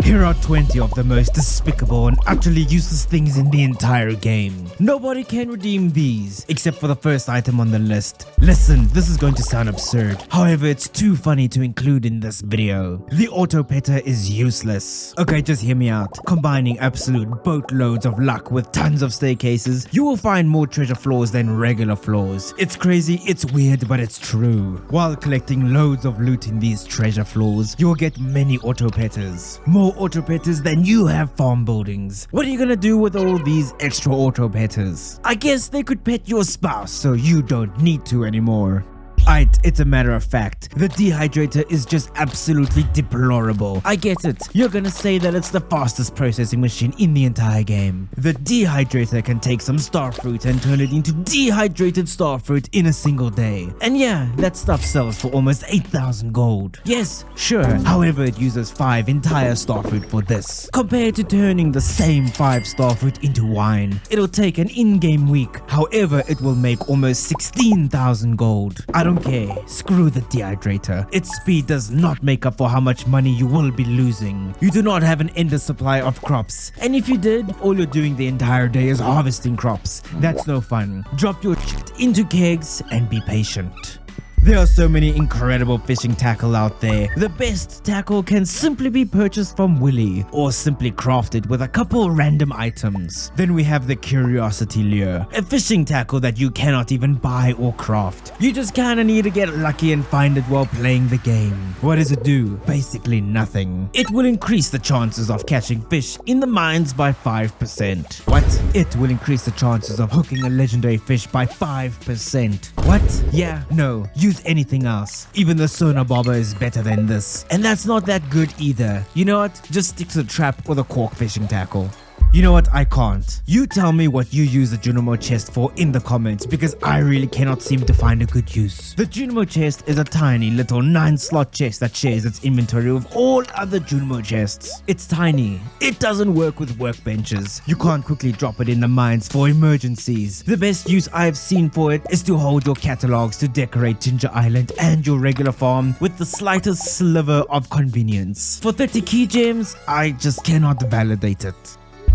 Here are 20 of the most despicable and utterly useless things in the entire game. Nobody can redeem these, except for the first item on the list. Listen, this is going to sound absurd. However, it's too funny to include in this video. The auto petter is useless. Okay, just hear me out. Combining absolute boatloads of luck with tons of staircases, you will find more treasure floors than regular floors. It's crazy, it's weird, but it's true. While collecting loads of loot in these treasure floors, you'll get many auto petters. More auto petters than you have farm buildings. What are you gonna do with all these extra auto petters? I guess they could pet your spouse so you don't need to anymore. It's a matter of fact, the Dehydrator is just absolutely deplorable. I get it, you're gonna say that it's the fastest processing machine in the entire game. The Dehydrator can take some starfruit and turn it into dehydrated starfruit in a single day. And yeah, that stuff sells for almost 8,000 gold. Yes, sure, however it uses 5 entire starfruit for this. Compared to turning the same 5 starfruit into wine, it'll take an in-game week, however it will make almost 16,000 gold. I don't care, screw the Dehydrator. Its speed does not make up for how much money you will be losing. You do not have an endless supply of crops, and if you did, all you're doing the entire day is harvesting crops. That's no fun. Drop your shit into kegs and be patient. There are so many incredible fishing tackle out there. The best tackle can simply be purchased from Willy, or simply crafted with a couple random items. Then we have the Curiosity Lure, a fishing tackle that you cannot even buy or craft. You just kinda need to get lucky and find it while playing the game. What does it do? Basically nothing. It will increase the chances of catching fish in the mines by 5%. What? It will increase the chances of hooking a legendary fish by 5%. What? Yeah, no. Use anything else. Even the sonar bobber is better than this. And that's not that good either. You know what? Just stick to the trap or the cork fishing tackle. You know what? I can't. You tell me what you use the Junimo chest for in the comments, because I really cannot seem to find a good use. The Junimo chest is a tiny little 9-slot chest that shares its inventory with all other Junimo chests. It's tiny. It doesn't work with workbenches. You can't quickly drop it in the mines for emergencies. The best use I've seen for it is to hold your catalogs to decorate Ginger Island and your regular farm with the slightest sliver of convenience. For 30 key gems, I just cannot validate it.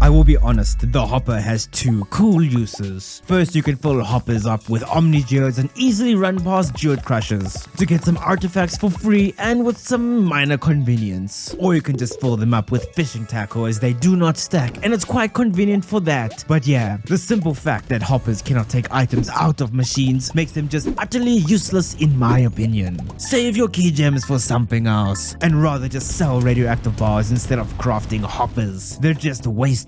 I will be honest, the hopper has 2 cool uses. First, you can fill hoppers up with Omni Geodes and easily run past Geode Crushers to get some artifacts for free and with some minor convenience. Or you can just fill them up with fishing tackle, as they do not stack, and it's quite convenient for that. But yeah, the simple fact that hoppers cannot take items out of machines makes them just utterly useless in my opinion. Save your key gems for something else, and rather just sell radioactive bars instead of crafting hoppers. They're just wasteful.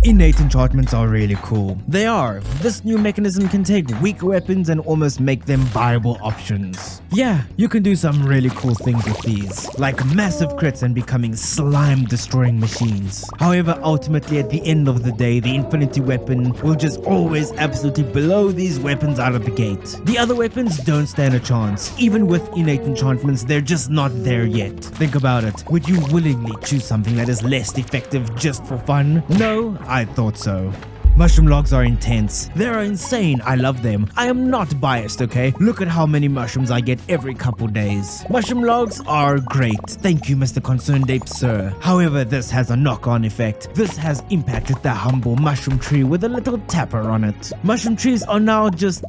Innate enchantments are really cool. They are. This new mechanism can take weak weapons and almost make them viable options. Yeah, you can do some really cool things with these, like massive crits and becoming slime destroying machines. However, ultimately at the end of the day, the infinity weapon will just always absolutely blow these weapons out of the gate. The other weapons don't stand a chance. Even with innate enchantments, they're just not there yet. Think about it. Would you willingly choose something that is less effective just for fun? No? I thought so. Mushroom logs are intense. They are insane. I love them. I am not biased, okay? Look at how many mushrooms I get every couple days. Mushroom logs are great. Thank you, Mr. Concerned Ape, sir. However, this has a knock-on effect. This has impacted the humble mushroom tree with a little tapper on it. Mushroom trees are now just...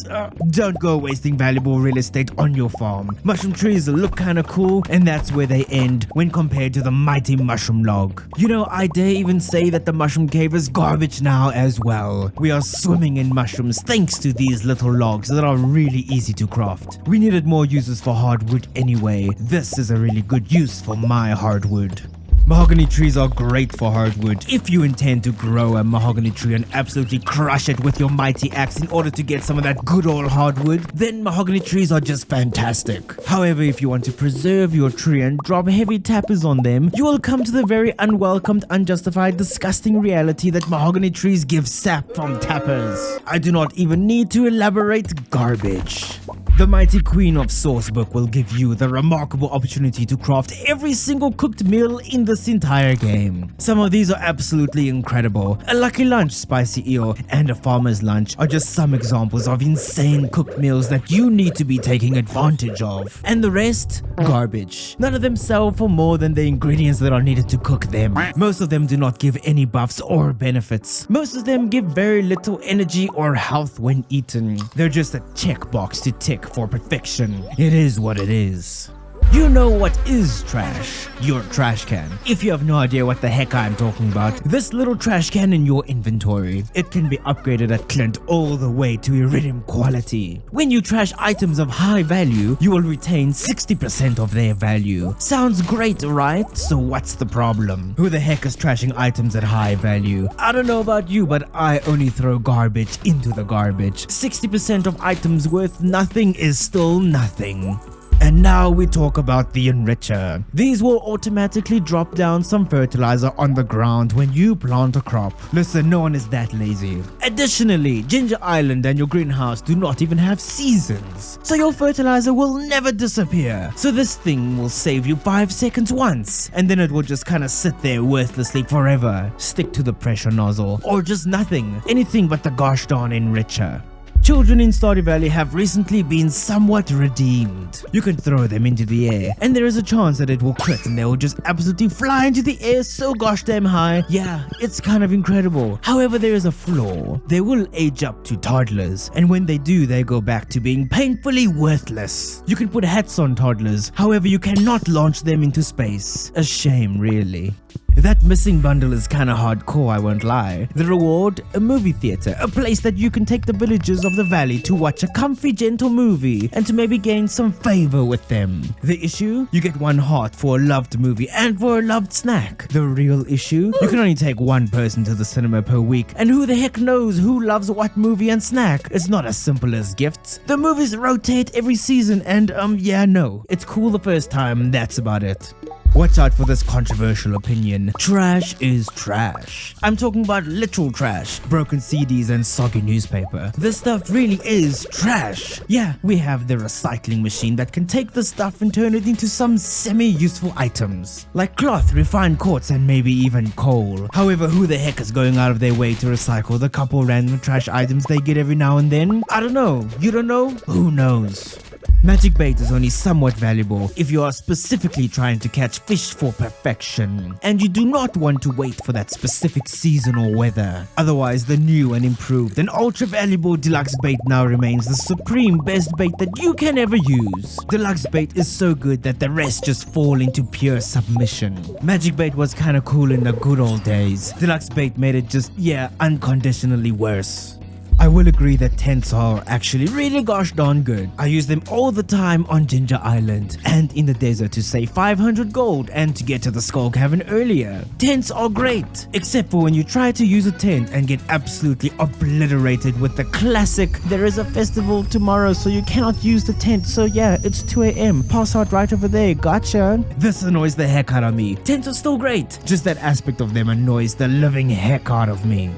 don't go wasting valuable real estate on your farm. Mushroom trees look kinda cool, and that's where they end when compared to the mighty mushroom log. You know, I dare even say that the mushroom cave is garbage now as well. We are swimming in mushrooms thanks to these little logs that are really easy to craft. We needed more uses for hardwood anyway. This is a really good use for my hardwood. Mahogany trees are great for hardwood. If you intend to grow a mahogany tree and absolutely crush it with your mighty axe in order to get some of that good old hardwood, then mahogany trees are just fantastic. However, if you want to preserve your tree and drop heavy tappers on them, you will come to the very unwelcomed, unjustified, disgusting reality that mahogany trees give sap from tappers. I do not even need to elaborate. Garbage. The mighty queen of Sourcebook will give you the remarkable opportunity to craft every single cooked meal in this entire game. Some of these are absolutely incredible. A lucky lunch, spicy eel, and a farmer's lunch are just some examples of insane cooked meals that you need to be taking advantage of. And the rest? Garbage. None of them sell for more than the ingredients that are needed to cook them. Most of them do not give any buffs or benefits. Most of them give very little energy or health when eaten. They're just a checkbox to tick for perfection. It is what it is. You know what is trash? Your trash can. If you have no idea what the heck I'm talking about, this little trash can in your inventory, it can be upgraded at Clint all the way to iridium quality. When you trash items of high value, you will retain 60% of their value. Sounds great, right? So what's the problem? Who the heck is trashing items at high value? I don't know about you, but I only throw garbage into the garbage. 60% of items worth nothing is still nothing. And now we talk about the Enricher. These will automatically drop down some fertilizer on the ground when you plant a crop. Listen, no one is that lazy. Additionally, Ginger Island and your greenhouse do not even have seasons. So your fertilizer will never disappear. So this thing will save you 5 seconds once, and then it will just kind of sit there worthlessly forever. Stick to the pressure nozzle, or just nothing. Anything but the gosh darn Enricher. Children in Stardew Valley have recently been somewhat redeemed. You can throw them into the air, and there is a chance that it will crit and they will just absolutely fly into the air so gosh damn high. Yeah, it's kind of incredible. However, there is a flaw. They will age up to toddlers, and when they do, they go back to being painfully worthless. You can put hats on toddlers, however you cannot launch them into space. A shame, really. That missing bundle is kinda hardcore, I won't lie. The reward? A movie theater, a place that you can take the villagers of the valley to watch a comfy, gentle movie and to maybe gain some favor with them. The issue? You get 1 heart for a loved movie and for a loved snack. The real issue? You can only take 1 person to the cinema per week, and who the heck knows who loves what movie and snack? It's not as simple as gifts. The movies rotate every season and yeah, no. It's cool the first time, that's about it. Watch out for this controversial opinion. Trash is trash. I'm talking about literal trash. Broken CDs and soggy newspaper. This stuff really is trash. Yeah, we have the recycling machine that can take the stuff and turn it into some semi-useful items. Like cloth, refined quartz, and maybe even coal. However, who the heck is going out of their way to recycle the couple random trash items they get every now and then? I don't know. You don't know? Who knows? Magic bait is only somewhat valuable if you are specifically trying to catch fish for perfection, and you do not want to wait for that specific season or weather. Otherwise, the new and improved and ultra valuable deluxe bait now remains the supreme best bait that you can ever use. Deluxe bait is so good that the rest just fall into pure submission. Magic bait was kinda cool in the good old days. Deluxe bait made it just, yeah, unconditionally worse. I will agree that tents are actually really gosh darn good. I use them all the time on Ginger Island and in the desert to save 500 gold and to get to the Skull Cavern earlier. Tents are great, except for when you try to use a tent and get absolutely obliterated with the classic, there is a festival tomorrow so you cannot use the tent, so yeah, it's 2 AM, pass out right over there, gotcha. This annoys the heck out of me. Tents are still great, just that aspect of them annoys the living heck out of me.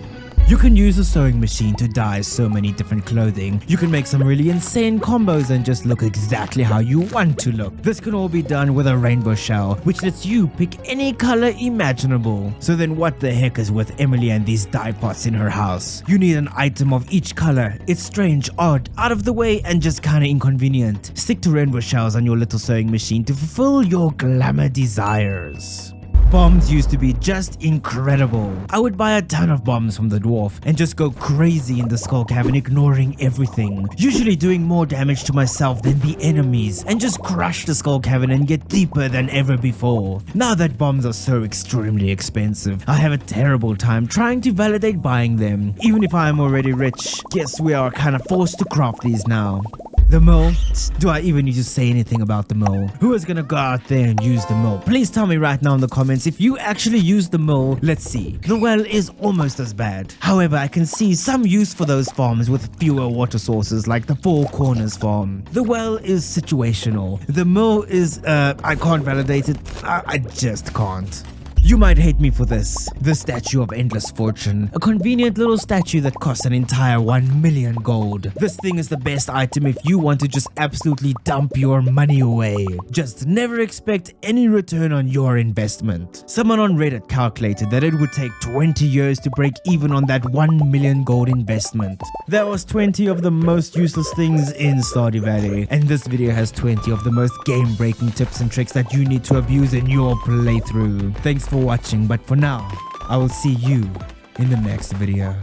You can use a sewing machine to dye so many different clothing. You can make some really insane combos and just look exactly how you want to look. This can all be done with a rainbow shell, which lets you pick any color imaginable. So then what the heck is with Emily and these dye pots in her house? You need an item of each color. It's strange, odd, out of the way, and just kinda inconvenient. Stick to rainbow shells on your little sewing machine to fulfill your glamour desires. Bombs used to be just incredible. I would buy a ton of bombs from the dwarf and just go crazy in the Skull Cavern, ignoring everything, usually doing more damage to myself than the enemies, and just crush the Skull Cavern and get deeper than ever before. Now that bombs are so extremely expensive, I have a terrible time trying to validate buying them. Even if I am already rich, guess we are kind of forced to craft these now. The mill? Do I even need to say anything about the mill? Who is gonna go out there and use the mill? Please tell me right now in the comments if you actually use the mill. Let's see. The well is almost as bad. However, I can see some use for those farms with fewer water sources like the Four Corners farm. The well is situational. The mill is, I can't validate it. I just can't. You might hate me for this. The Statue of Endless Fortune. A convenient little statue that costs an entire 1 million gold. This thing is the best item if you want to just absolutely dump your money away. Just never expect any return on your investment. Someone on Reddit calculated that it would take 20 years to break even on that 1 million gold investment. That was 20 of the most useless things in Stardew Valley, and this video has 20 of the most game-breaking tips and tricks that you need to abuse in your playthrough. Thanks for watching, but for now, I will see you in the next video.